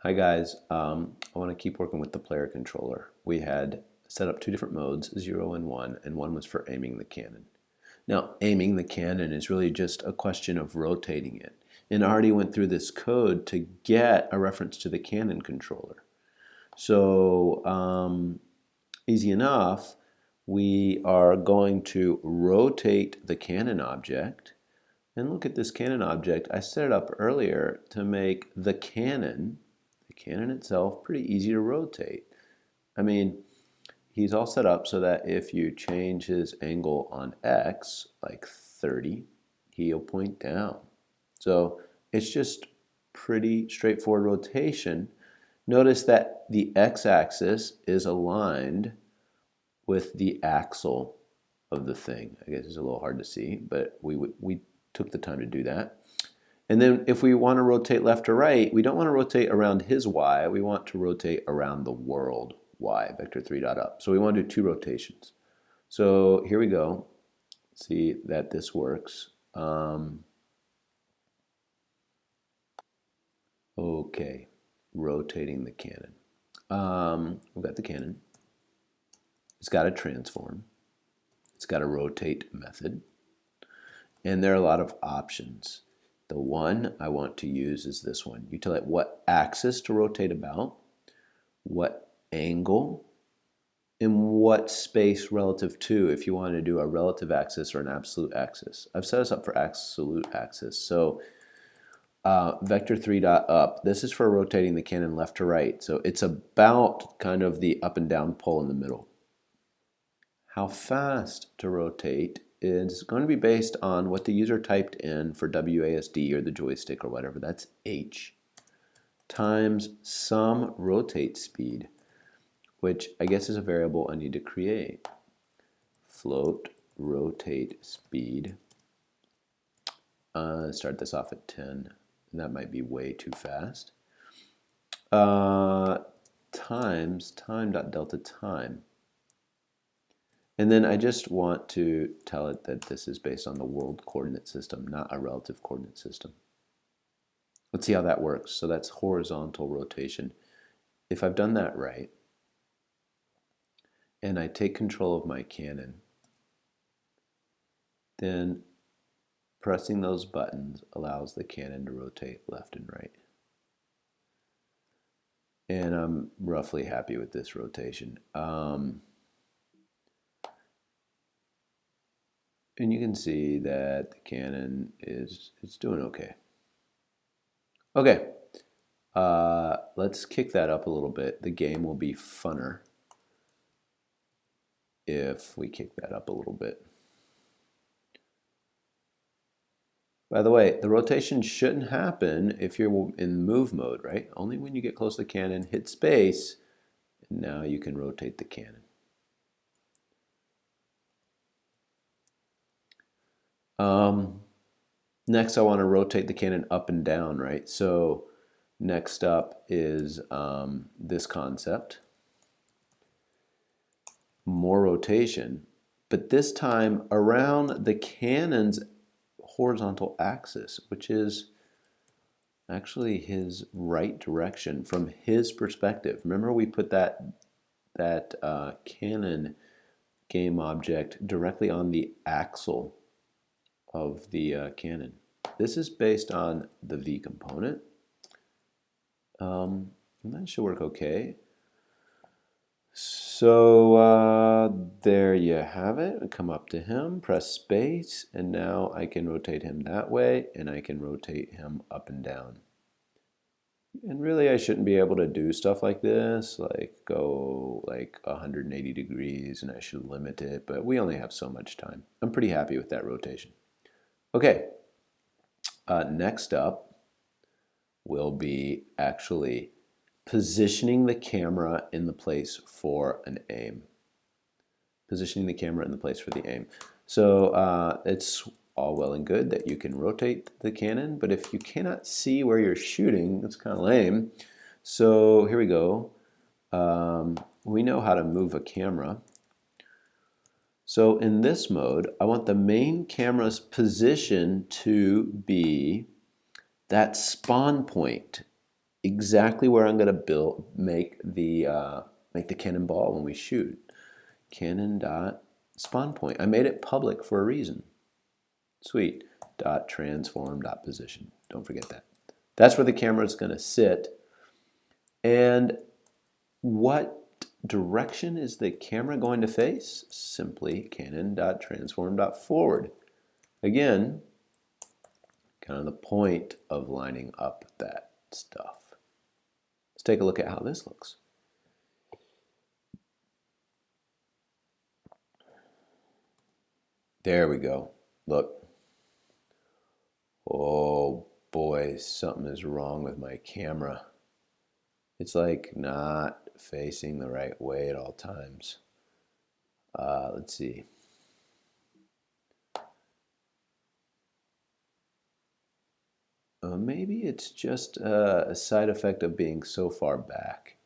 Hi guys, I want to keep working with the player controller. We had set up two different modes, 0 and one was for aiming the cannon. Now, aiming the cannon is really just a question of rotating it. And I already went through this code to get a reference to the cannon controller. So, easy enough, we are going to rotate the cannon object. And look at this cannon object. I set it up earlier to make the cannon itself pretty easy to rotate. I mean, he's all set up so that if you change his angle on X, like 30, he'll point down. So it's just pretty straightforward rotation. Notice that the X-axis is aligned with the axle of the thing. I guess it's a little hard to see, but we took the time to do that. And then if we want to rotate left or right, we don't want to rotate around his y, we want to rotate around the world y, vector3.up. So we want to do two rotations. So here we go. See that this works. Okay, rotating the cannon. We've got the cannon. It's got a transform. It's got a rotate method. And there are a lot of options. The one I want to use is this one. You tell it what axis to rotate about, what angle, and what space relative to if you want to do a relative axis or an absolute axis. I've set us up for absolute axis. So vector3.up, this is for rotating the cannon left to right. So it's about kind of the up and down pole in the middle. How fast to rotate is going to be based on what the user typed in for WASD or the joystick or whatever. That's H times some rotate speed, which I guess is a variable I need to create. Float rotate speed. Start this off at 10. That might be way too fast. Times time.delta time. And then I just want to tell it that this is based on the world coordinate system, not a relative coordinate system. Let's see how that works. So that's horizontal rotation. If I've done that right, and I take control of my cannon, then pressing those buttons allows the cannon to rotate left and right. And I'm roughly happy with this rotation. And you can see that the cannon is doing okay. Okay, let's kick that up a little bit. The game will be funner if we kick that up a little bit. By the way, the rotation shouldn't happen if you're in move mode, right? Only when you get close to the cannon, hit space, and now you can rotate the cannon. Next, I want to rotate the cannon up and down, right? So next up is this concept. More rotation, but this time around the cannon's horizontal axis, which is actually his right direction from his perspective. Remember we put that cannon game object directly on the axle of the cannon. This is based on the V component. And that should work okay. So there you have it. Come up to him, press space, and now I can rotate him that way, and I can rotate him up and down. And really I shouldn't be able to do stuff like this, like go like 180 degrees, and I should limit it, but we only have so much time. I'm pretty happy with that rotation. Okay, next up will be actually positioning the camera in the place for an aim. Positioning the camera in the place for the aim. So it's all well and good that you can rotate the cannon, but if you cannot see where you're shooting, that's kind of lame. So here we go. We know how to move a camera. So in this mode, I want the main camera's position to be that spawn point exactly where I'm going to make the cannonball when we shoot. Cannon dot spawn point. I made it public for a reason. Sweet. Dot transform dot position. Don't forget that. That's where the camera is going to sit. And what direction is the camera going to face? Simply cannon dot transform dot forward. Again, kind of the point of lining up that stuff. Let's take a look at how this looks. There we go. Look. Oh boy, something is wrong with my camera. It's like not facing the right way at all times. Let's see. Maybe it's just a side effect of being so far back.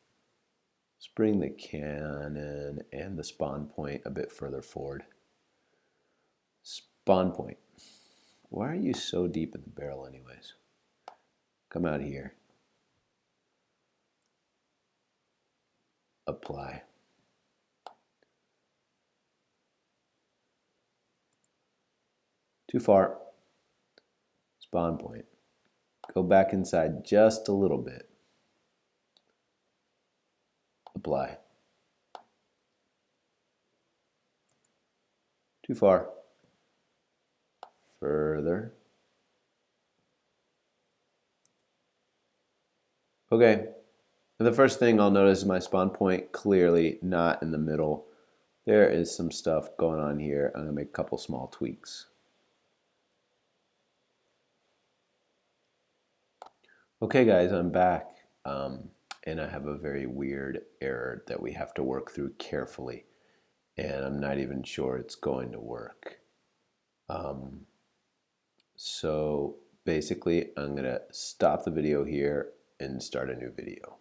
Let's bring the cannon and the spawn point a bit further forward. Spawn point. Why are you so deep in the barrel anyways? Come out here. Apply. Too far. Spawn point. Go back inside just a little bit. Apply. Too far. Further. Okay. And the first thing I'll notice is my spawn point clearly not in the middle. There is some stuff going on here. I'm going to make a couple small tweaks. Okay guys, I'm back. And I have a very weird error that we have to work through carefully. And I'm not even sure it's going to work. So basically, I'm going to stop the video here and start a new video.